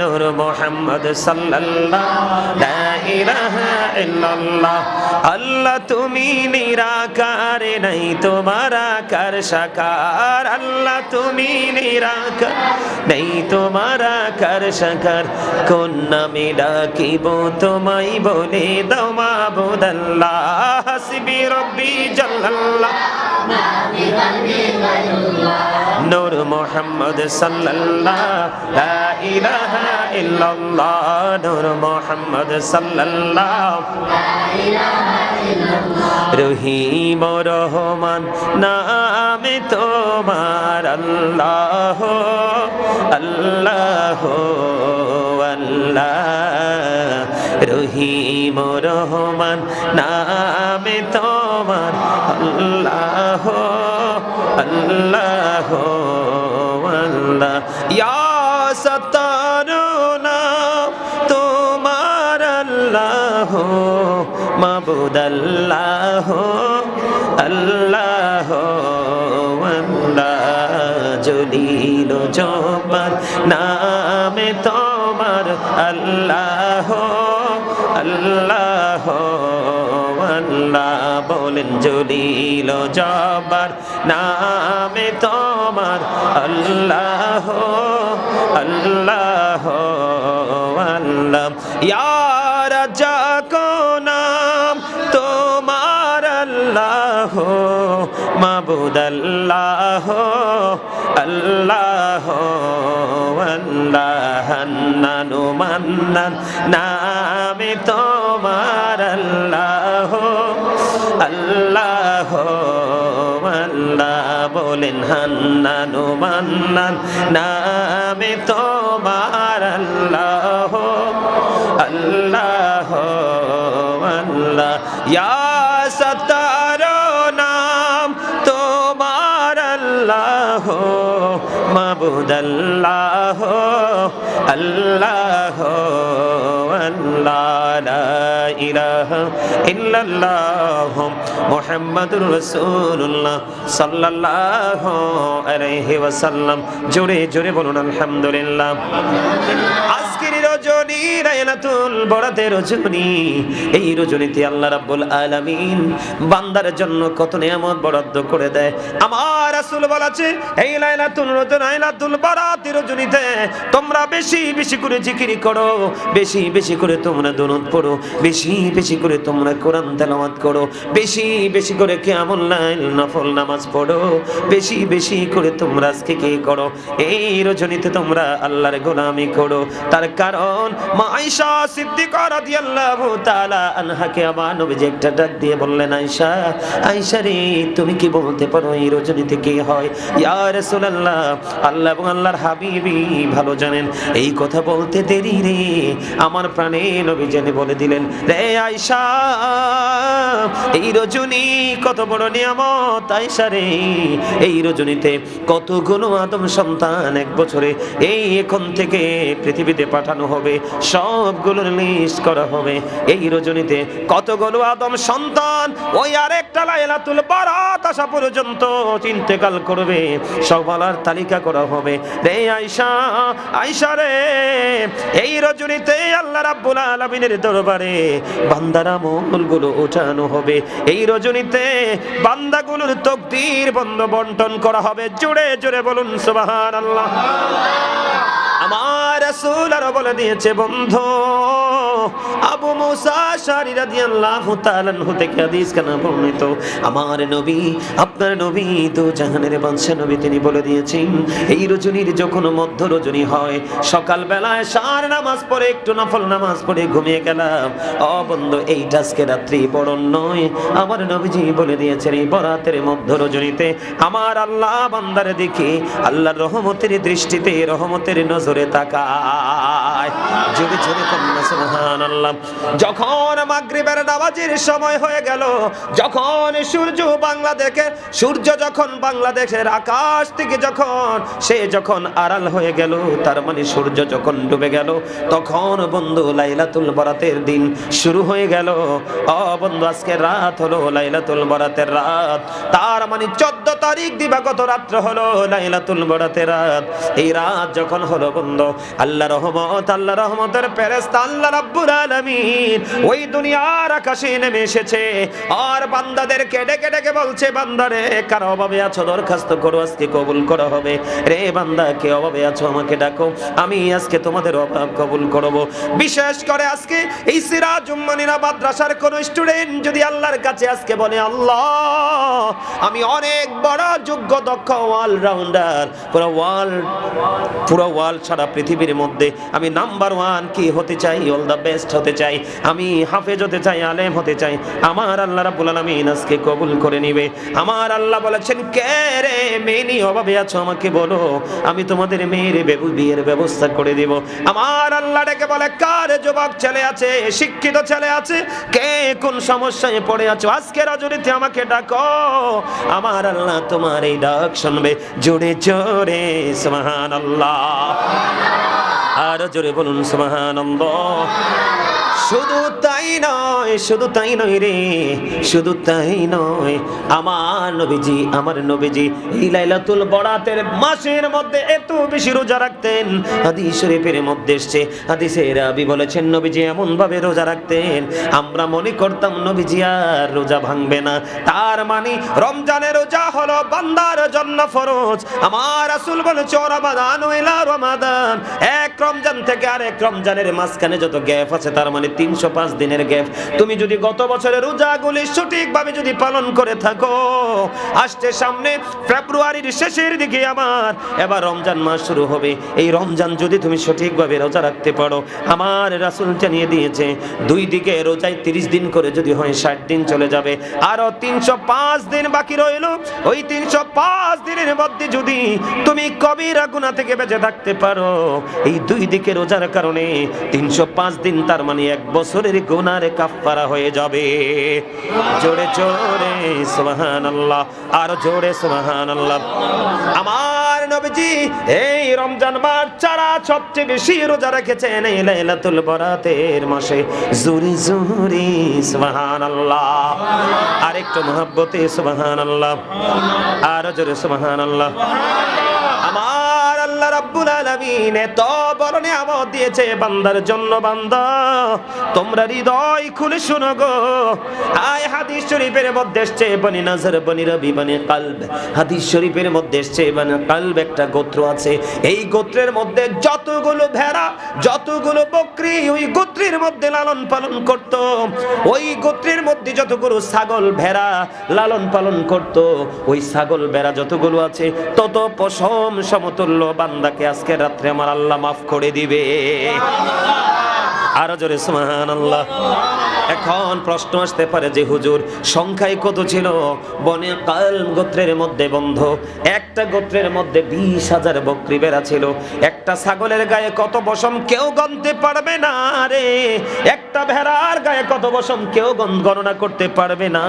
নূর মুহাম্মদ সাল্লাল্লাহু লা ইলাহা ইল্লাল্লাহ। আল্লাহ তুমি নিরাকার, নাই তোমার আকার সাকার। আল্লাহ তুমি নিরাকার, নাই তোমার আকার সাকার। কোন নামে ডাকিব তোমায় বলে দাও মাবুদ আল্লাহ। হাসবি রব্বি জাল্লাল্লাহ নূর মুহাম্মদ সাল্লাল্লাহু লা ইলাহা ইল্লাল্লাহ। নূর মুহাম্মদ সাল্লাল্লাহু লা ইলাহা ইল্লাল্লাহ। রহিম রহমান নামে তোমার আল্লাহ আল্লাহ আল্লাহ। রহিম রহমান নামে তোমার আল্লাহ আল্লাহ আল্লাহ। ইয়া সত্তার নাম তোমার আল্লাহ মাবুদ আল্লাহ আল্লাহ আল্লাহ। জলিল জব্বার নামে তোমার আল্লাহ আল্লাহ আল্লাহ। বলেন জলিল জব্বার নামে তোমার আল্লাহ আল্লাহ আল্লাহ। ইয়া রাজ্জাক নাম তোমার আল্লাহ মাবুদ আল্লাহ আল্লাহ আল্লাহ। হান্নানু মান্নান নামে তোমার আল্লাহ আল্লাহ আল্লাহ। বলেন হান্নানু মান্নান নামে তোমার আল্লাহ আল্লাহ আল্লাহ। ইয়া সত্তার নাম তোমার আল্লাহ মাবুদ আল্লাহ আল্লাহ আল্লাহ। লা ইলাহা ইল্লাল্লাহ মুহাম্মাদুর রাসূলুল্লাহ সাল্লাল্লাহু আলাইহি ওয়াসাল্লাম। জোরে জোরে বলুন আলহামদুলিল্লাহ। আজকের রজনী লাইলাতুল বরাতের রজনী। এই রজনীতে আল্লাহ রাব্বুল আলামিন বান্দার জন্য কত নিয়ামত বরাদ্দ করে দেয়। আমার রাসূল বলেছে এই লাইলাতুল বরাতের রজনীতে তোমরা বেশি বেশি করে জিকির করো, বেশি বেশি করে তোমরা দুরূদ পড়ো, বেশি বেশি করে তোমরা কোরআন তেলাওয়াত করো, বেশি বেশি করে কিয়ামুল লাইল নফল নামাজ পড়ো, বেশি বেশি করে তোমরা আজকে কি করো, এই রজনীতে তোমরা আল্লাহর গোলামি করো। তার কারণ মা আয়েশা সিদ্দিকা রাদিয়াল্লাহু তাআলা আনহাকে আমার নবীজি একটা ডাক দিয়ে বললেন, আয়েশা আয়েশা রে তুমি কি বলতে পারো এই রজনীতে কি হয়? ইয়া রাসূলুল্লাহ আল্লাহ এবং আল্লাহর হাবিবি ভালো জানেন। এই কথা বলতে দেরি রে আমার প্রাণে নবী জেনে বলে দিলেন, রে আয়েশা এই রজনী কত বড় নিয়ামত আয়েশা রে। এই রজনীতে কতগুলো আদম সন্তান এক বছরে এই এখন থেকে পৃথিবীতে পাঠানো হবে, সবগুলোর লিস্ট করা হবে। এই রজনীতে কতগুলো আদম সন্তান ওই আরেকটা লাইলাতুল বরাত আসা পর্যন্ত ইন্তেকাল করবে, সবার তালিকা করা হবে। রে আয়েশা আয়েশা রে এই রজনীতে আল্লাহ রাব্বুল আলামিনের দরবারে বান্দার আমলগুলো ওঠানো হবে। এই রজনীতে বান্দাগুলোর তাকদীর বন্টন করা হবে। জোরে জোরে বলুন সুবহানাল্লাহ। আমার রাসূল আরো বলে দিয়েছে বন্ধু, আবু মুসা আশআরী রাদিয়াল্লাহু তাআলা আনহু থেকে হাদিস কানা বর্ণিত, আমার নবী আপনার নবী তো জাহানের বাদশা নবী তিনি বলে দিয়েছেন এই রজনীর যখন মধ্য রজনী হয় সকাল বেলায় সার নামাজ পড়ে একটু নফল নামাজ পড়ে ঘুমিয়ে গেলাম, ও বন্ধু এইটা আজকে রাত্রি বরণ নয়। আমার নবীজি বলে দিয়েছেন এই বরাতের মধ্য রজনীতে আমার আল্লাহ বান্দারে দেখে আল্লাহর রহমতের দৃষ্টিতে রহমতের নজরে তাকায়। জোরে জোরে কন্যা সুবহান সুবহানাল্লাহ। যখন মাগরিবের নামাজের সময় হয়ে গেল, যখন সূর্য বাংলাদেশের আকাশ থেকে যখন আড়াল হয়ে গেল, তার মানে সূর্য যখন ডুবে গেল, তখন বন্ধু লাইলাতুল বরাতের দিন শুরু হয়ে গেল। বন্ধু আজকে রাত হলো লাইলাতুল বরাতের রাত, তার মানে 14 তারিখ দিবাগত রাত্র হলো লাইলাতুল বরাতের রাত। এই রাত যখন হলো বন্ধু, আল্লাহর রহমতের ফেরেশতা আল্লাহ রাব্বুল আলামিন ওই দুনিয়ার আকাশে নেমে এসেছে, আর বান্দাদেরকে ডেকে ডেকে বলছে, বান্দারে কার অভাবে আছো দরখাস্ত করো, আজকে কবুল করা হবে। রে বান্দা কে অভাবে আছো আমাকে ডাকো, আমি আজকে তোমাদের অভাব কবুল করব। বিশেষ করে আজকে এই সিরাজ উম্মানিরা মাদ্রাসার কোন স্টুডেন্ট যদি আল্লাহর কাছে আজকে বলে, আল্লাহ আমি অনেক বড় যোগ্য দক্ষ অলরাউন্ডার, পুরো ওয়ার্ল্ড সারা পৃথিবীর মধ্যে আমি নাম্বার 1 কি হতে চাই, অল দা বেস্ট হতে চাই, আমি হাফেজ হতে চাই, আলেম হতে চাই, আমার আল্লাহ রাব্বুল আলামিন আজকে কবুল করে নিবে। আমার আল্লাহ বলেছেন, কে রে মেয়ে নিয়ে অভাবে আছো আমাকে বলো, আমি তোমাদের মেয়ের বিয়ের ব্যবস্থা করে দিব। আমার আল্লাহ ডেকে বলে, কার যুবক ছেলে আছে, শিক্ষিত ছেলে আছে, কে কোন সমস্যায় পড়ে আছো আজকে রজনীতে আমাকে ডাকো, আমার আল্লাহ তোমার এই ডাক শুনবে। জোরে জোরে সুবহানাল্লাহ, আর জোরে বলুন সুবহানাল্লাহ। শুধু তাই নয় রে, শুধু তাই নয়, আমার নবীজি এই লাইলাতুল বরাতের মাসের মধ্যে এত বেশি রোজা রাখতেন। হাদিস শরীফের মধ্যে এসেছে, হাদিসে রাবী বলেছেন নবীজি এমন ভাবে রোজা রাখতেন, আমরা মনে করতাম নবীজি আর রোজা ভাঙবে না। তার মানে রমজানের রোজা হলো বান্দার জন্য ফরজ। আমার রাসূল বলেছে, রমাদান ইলা রমাদান, এক রমজান থেকে আরেক রমজানের মাঝখানে যত গ্যাপ আছে, তার মানে 305 দিনের গ্যাপ। তুমি যদি গত বছরের রোজাগুলি সঠিকভাবে যদি পালন করে থাকো, আসছে সামনে ফেব্রুয়ারির শেষের দিকে আমার এবার রমজান মাস শুরু হবে, এই রমজান যদি তুমি সঠিকভাবে রোজা রাখতে পারো, আমার রাসূল জানিয়ে দিয়েছে 2 দিকে রোজায় 30 দিন করে যদি হয় 60 দিন চলে যাবে, আরো 305 দিন বাকি রইল। ওই 305 দিনের মধ্যে যদি তুমি কবিরা গুনাহ থেকে বেঁচে থাকতে পারো, এই 2 দিকে রোজার কারণে 305 দিন, তার মানে 1 বছরের গুনার কাফারা হয়ে যাবে। জোরে জোরে সুবহানাল্লাহ, আর জোরে সুবহানাল্লাহ। আমার নবীজি এই রমজান মাস ছাড়া সবচেয়ে বেশি রোজা রেখেছেন এই লাইলাতুল বরাতের মাসে। জোরে জোরে সুবহানাল্লাহ, আর একটু মহব্বতে সুবহানাল্লাহ, আর জোরে সুবহানাল্লাহ। আমার আল্লাহ রাব্বুল আলামিন এত বড় নিয়ামত দিয়েছে বান্দার জন্য। বান্দা তোমরা হৃদয় খুলে শোনো গো, আয় হাদিস শরীফের মধ্যে এসেছে বনি নাজর, বনি রবি, বনি কলব। হাদিস শরীফের মধ্যে এসেছে বনি কলব একটা গোত্র আছে, এই গোত্রের মধ্যে যতগুলো ভেড়া, যতগুলো বকরি ওই গোত্রের মধ্যে লালন পালন করত, ওই গোত্রের মধ্যে যতগুলো ছাগল ভেড়া লালন পালন করত, ওই ছাগল ভেড়া যতগুলো আছে তত পশম সমতুল্য বান্দাকে আজকে রাত্রে আমার আল্লাহ মাফ করে দিবে। আরো জোরে সুবহানাল্লাহ। এখন প্রশ্ন আসতে পারে যে হুজুর সংখ্যায় কত ছিল? বনে কলব গোত্রের মধ্যে বন্ধ একটা গোত্রের মধ্যে 20,000 বকরি ভেড়া ছিল। একটা ছাগলের গায়ে কত পশম কেউ গণতে পারবে না রে, একটা ভেড়ার গায়ে কত পশম কেউ গণনা করতে পারবে না।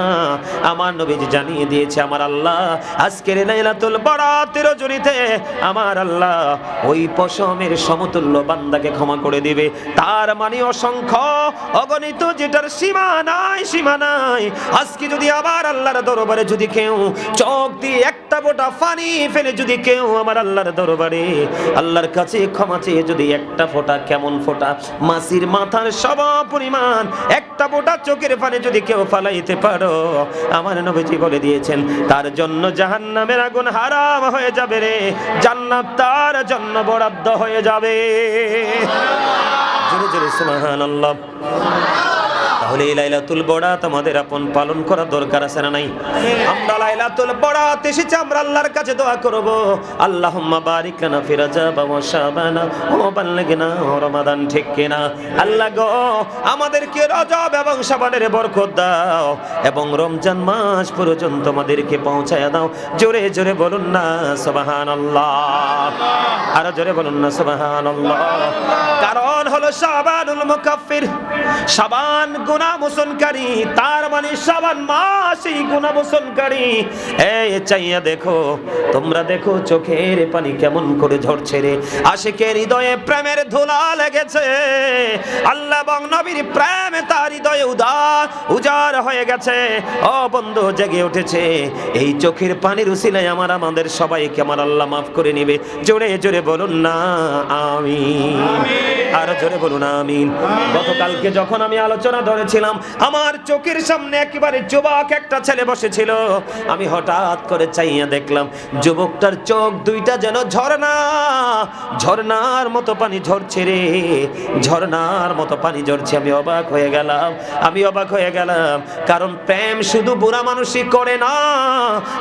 আমার নবীজি জানিয়ে দিয়েছে আমার আল্লাহ আজকের লাইলাতুল বরাতের রজনীতে আমার আল্লাহ ওই পশমের সমতুল্য বান্দাকে ক্ষমা করে দিবে। তার মানে অসংখ্য অগণিত, যেটার সীমা নাই। আজকে যদি আবার আল্লাহর দরবারে যদি কেউ চোখ দিয়ে একটা ফোঁটা পানি ফেলে যদি কেউ আমার আল্লাহর দরবারে আল্লাহর কাছে ক্ষমা চেয়ে যদি একটা ফোঁটা, কেমন ফোঁটা, মাছির মাথার সম পরিমাণ একটা ফোঁটা চোখের পানি যদি কেউ ফালাইতে পারো, আমার নবীজি বলে দিয়েছেন তার জন্য জাহান্নামের আগুন হারাম হয়ে যাবে রে, জান্নাত তার জন্য বরাদ্দ হয়ে যাবে। জোরে জোরে সুবহানাল্লাহ। তাহলে এই লাইলাতুল বরাত আমাদের আপন পালন করা দরকার আছে না নাই? আমরা লাইলাতুল বরাত এসেছি, আমরা আল্লাহর কাছে দোয়া করব, আল্লাহুম্মা বারিক লানা ফি রাজাব ওয়া শাবান ওয়া বাল্লিগনা রমাদান। ঠিক কিনা? আল্লাহ গো, আমাদেরকে রজব এবং শাবানের বরকত দাও এবং রমজান মাস পর্যন্ত আমাদেরকে পৌঁছায়া দাও। জোরে জোরে বলুন না সুবহানাল্লাহ, আর জোরে বলুন না সুবহানাল্লাহ। কারণ হলো শাবানুল মুকাফফির, শাবান গুনাহ মোচনকারী, তার মানে শাবান মাসই গুনাহ মোচনকারী। এই চাইয়া দেখো, তোমরা দেখো চোখের পানি কেমন করে ঝরছে রে। আশিকের হৃদয়ে প্রেমের ধুলা লেগেছে, আল্লাহ এবং নবীর প্রেমে তার হৃদয়ে উজাড় হয়ে গেছে। ও বন্ধু, জেগে উঠেছে। এই চোখের পানির উসিলায় আমাদের সবাইকে আমার আল্লাহ মাফ করে নেবে। জোরে জোরে বলুন না আমিন, আর জোরে বলুন আমিন। গতকালকে যখন আমি আলোচনা ধরেছিলাম, আমার চোখের সামনে একেবারে যুবক একটা ছেলে বসেছিল। আমি হঠাৎ করে চাইয়া দেখলাম যুবকটার চোখ দুইটা যেন ঝর্ণার মতো পানি ঝরছে রে, ঝর্ণার মতো পানি ঝরছে। আমি অবাক হয়ে গেলাম, কারণ প্রেম শুধু বুড়া মানুষই করে না,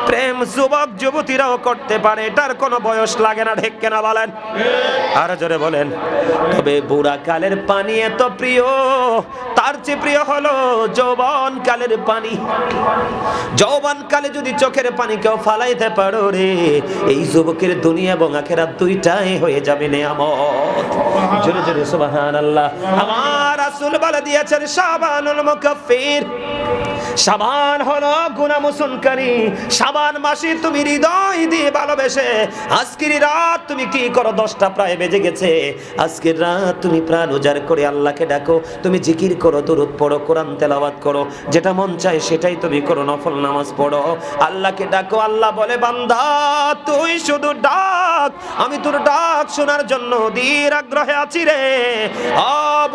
প্রেম যুবক যুবতীরাও করতে পারে, এটার কোনো বয়স লাগে না। ঠিক কিনা বলেন? আর জোরে বলেন। তবে বুড়া কালের পানি এত প্রিয়, তার চেয়ে প্রিয় হলো যৌবন কালের পানি। যৌবন কালে যদি চোখের পানি কেউ ফালাইতে পারো রে, এই যুবকের দুনিয়া এবং আখিরাত দুইটাই হয়ে যাবে নেয়ামত। জোরে জোরে সুবহানাল্লাহ। আমার রাসূল বলে দিয়েছেন শাবানুল মুকাফফির, শাবান হলো গুনাহ মোচনকারী। শাবান মাসে তুমি হৃদয় দিয়ে ভালোবেসে আজকের রাত তুমি কি করো? 10টা প্রায় বেজে গেছে। আজকের রাত তুমি প্রাণ উজাড় করে আল্লাহকে ডাকো, তুমি জিকির করো, দরুদ পড়ো, কোরআন তেলাওয়াত করো, যেটা মন চায় সেটাই তুমি করো, নফল নামাজ পড়ো, আল্লাহকে ডাকো। আল্লাহ বলে, বান্দা তুই শুধু ডাক, আমি তোর ডাক শোনার জন্য অধীর আগ্রহে আছি রে।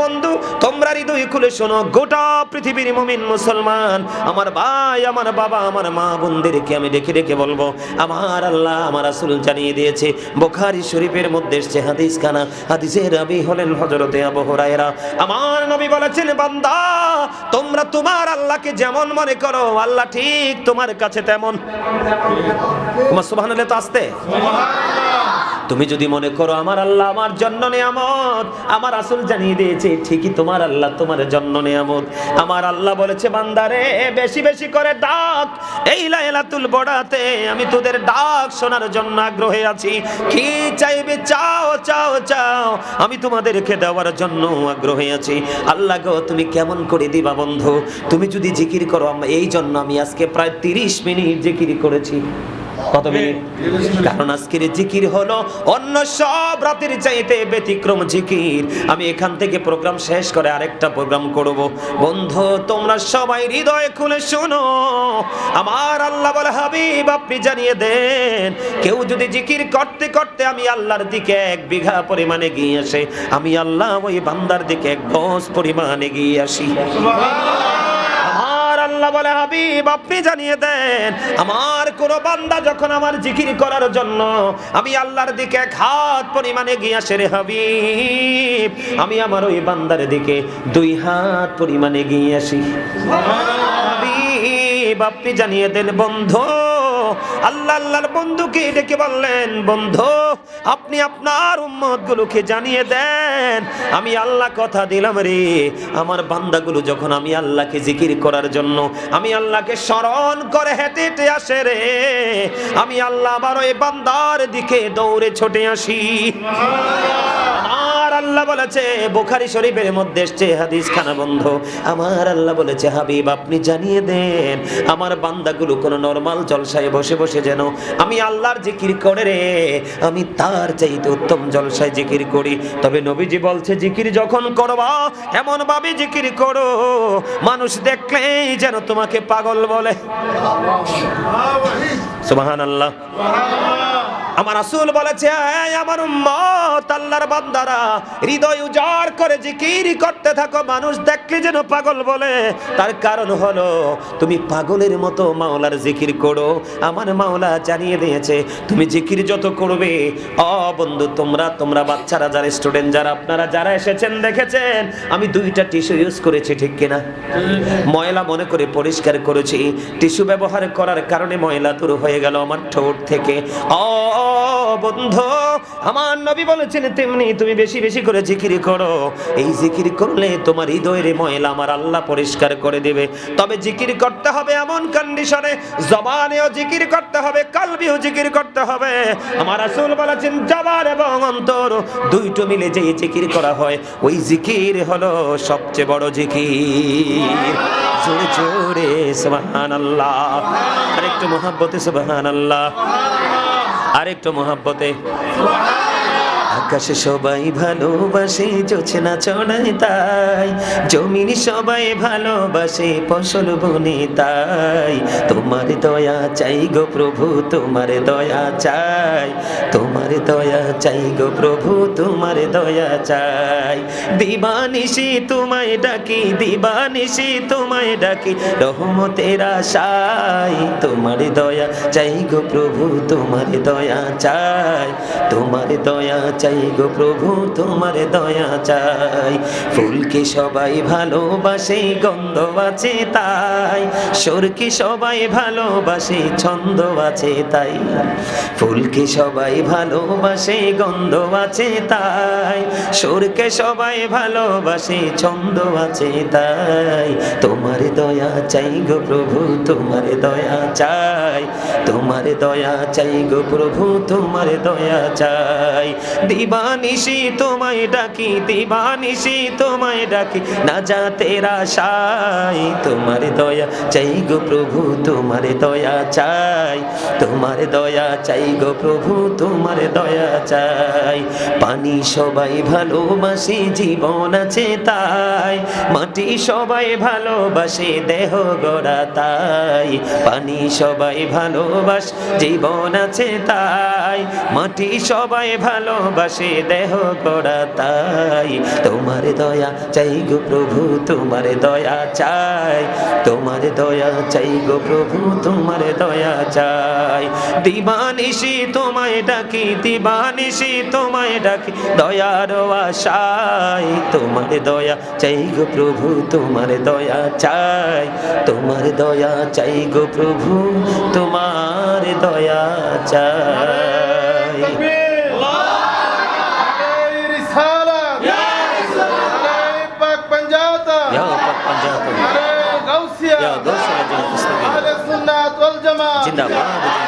বন্ধু, তোমরা হৃদয় খুলে শোনো, গোটা পৃথিবীর মুমিন মুসলমান, আমার ভাই, আমার বাবা, আমার মা বোনদেরকে আমি ডেকে ডেকে বলবো, আমার আল্লাহ, আমার রাসূল জানিয়ে দিয়েছে। বুখারী শরীফের মধ্যে এসেছে হাদিস খানা, হাদিসের রাবী হলেন হযরতে আবু হুরায়রা। আমার নবী বলেছেন, বান্দা তোমরা তোমার আল্লাহকে যেমন মনে করো, আল্লাহ ঠিক তোমার কাছে তেমন। তোমার সুবহানাল্লাহ তো আসতে। তুমি যদি মনে করো আমার আল্লাহ আমার জন্য নিয়ামত, আমার রাসূল জানিয়ে দিয়েছে ঠিকই তোমার আল্লাহ তোমার জন্য নিয়ামত। আমার আল্লাহ বলেছে, বান্দারে বেশি বেশি করে ডাক, এই লাইলাতুল বরাতে আমি তোদের ডাক শোনার জন্য আগ্রহী আছি। কি চাইবে চাও চাও চাও, আমি তোমাদেরকে দেওয়ার জন্য আগ্রহী আছি। আল্লাহ গো, তুমি কেমন করে দিবা বন্ধু? তুমি যদি জিকির করো, এই জন্য আমি আজকে প্রায় 30 মিনিট জিকির করেছি। কত মিনিট? কারণ আজকের জিকির হলো অন্য সব রাতের চাইতে ব্যতিক্রম জিকির। আমি এখান থেকে প্রোগ্রাম শেষ করে আরেকটা প্রোগ্রাম করব। বন্ধু, তোমরা সবাই হৃদয় খুলে শোনো, আমার আল্লাহ বলে, হাবিব আপনি জানিয়ে দেন, কেউ যদি জিকির করতে করতে আমি আল্লাহর দিকে 1 বিঘা পরিমাণে এগিয়ে আসে, আমি আল্লাহ ওই বান্দার দিকে 1 গজ পরিমাণে এগিয়ে আসি। আল্লাহ বলে, হাবিব আপনি জানিয়ে দেন, আমার কোন বান্দা যখন আমার জিকির করার জন্য আমি আল্লাহর দিকে 1 হাত পরিমাণে গিয়ে আসে রে হাবিব, আমি আমার ওই বান্দার দিকে 2 হাত পরিমাণে গিয়ে আসি। হাবিব আপনি জানিয়ে দেন। বন্ধু, আল্লাহর বন্ধুকে ডেকে বললেন, বন্ধু আপনি আপনার উম্মতগুলোকে জানিয়ে দেন, আমি আল্লাহ কথা দিলাম রে, আমার বান্দাগুলো যখন আমি আল্লাহকে জিকির করার জন্য আমি আল্লাহকে স্মরণ করে হেঁটে হেঁটে আসে রে, আমি আল্লাহ আবার ওই বান্দার দিকে দৌড়ে ছুটে আসি। আমার আল্লাহ বলেছে, বুখারী শরীফের মধ্যে এসেছে হাদিস খানা বন্ধু, আমার আল্লাহ বলেছে, হাবিব আপনি জানিয়ে দেন, আমার বান্দাগুলো কোনো নরমাল জলসায় বসে বসে যেন আমি আল্লাহর জিকির করে রে, আমি তার চাইতে উত্তম জলসায় জিকির করি। তবে নবীজি বলছে, জিকির যখন করবা এমন ভাবে জিকির করো মানুষ দেখলেই যেন তোমাকে পাগল বলে। সুবহানাল্লাহ। আমার রাসূল বলেছে, এই আমার উম্মত আল্লাহর বান্দারা, হৃদয় উজাড় করে জিকির করতে থাকো, মানুষ দেখলে যেন পাগল বলে। তার কারণ হলো তুমি পাগলের মতো মাওলার জিকির করো। আমার মাওলা জানিয়ে দিয়েছে তুমি জিকির যত করবে, বন্ধু তোমরা বাচ্চারা যারা স্টুডেন্ট যারা আপনারা যারা এসেছেন দেখেছেন আমি 2টা টিস্যু ইউজ করেছি, ঠিক কিনা? ময়লা মনে করে পরিষ্কার করেছি, টিস্যু ব্যবহার করার কারণে ময়লা দূর হয়ে গেল আমার ঠোঁট থেকে। বন্ধু, আমার নবী বলেছেন তেমনি তুমি বেশি বেশি করে জিকির করো। এই জিকির করলে তোমার হৃদয়ের ময়লা আমার আল্লাহ পরিষ্কার করে দেবে। তবে জিকির করতে হবে এমন কন্ডিশনে, জবানেও জিকির করতে হবে, কলবেও জিকির করতে হবে। আমার রাসূল বলেছেন জবান এবং অন্তর দুইটো মিলে যে জিকির করা হয়, ওই জিকির হলো সবচেয়ে বড় জিকির। জোরে জোরে সুবহানাল্লাহ, আরেকটু মহব্বতে সুবহানাল্লাহ, আরেকটু মহব্বতে। আকাশে সবাই ভালোবাসে জোছনা চড়ায় তাই, জমিন সবাই ভালোবাসে ফসল বনে তাই। তোমার দয়া চাই গো প্রভু, তোমার দয়া চাই, তোমার দয়া চাই গো প্রভু, তোমার দয়া চাই। দিবানিশি তোমায় ডাকি, দিবানিশি তোমায় ডাকি, রহমতের আশায়। তোমার দয়া চাই গো প্রভু, তোমার দয়া চাই, তোমার দয়া চাই গো প্রভু, তোমার দয়া চাই। ফুলকে সবাই ভালোবাসে গন্ধ আছে তাই, সুরকে সবাই ভালোবাসে ছন্দ আছে তাই। ফুলকে সবাই ভালোবাসে গন্ধ আছে তাই, সুরকে সবাই ভালোবাসে ছন্দ আছে তাই। তোমার দয়া চাই গো প্রভু, তোমার দয়া চাই, তোমার দয়া চাই গো প্রভু, তোমার দয়া চাই। দিবানিশি তোমায় ডাকি, দিবানিশি তোমায় ডাকি, না যা তেরা আশায়। তোমার দয়া চাই গো প্রভু, তোমার দয়া চাই, তোমার দয়া চাই গো প্রভু, তোমার দয়া চাই। পানি সবাই ভালোবাসে জীবন আছে তাই, মাটি সবাই ভালোবাসে দেহ গড়া তাই। পানি সবাই ভালোবাসে জীবন আছে তাই, মাটি সবাই ভালোবাসে দেহ গড়া তাই। তোমার দয়া চাই গো প্রভু, তোমার দয়া চাই, তোমার দয়া চাই গো প্রভু, তোমার দয়া চাই। দিবানিশি তোমায় ডাকি, দিবানিশি তোমায় ডাকি, দয়ার আশায়। তোমার দয়া চাই গো প্রভু, তোমার দয়া চাই, তোমার দয়া চাই গো প্রভু, তোমার দয়া চাই। জিন্দাবাদ।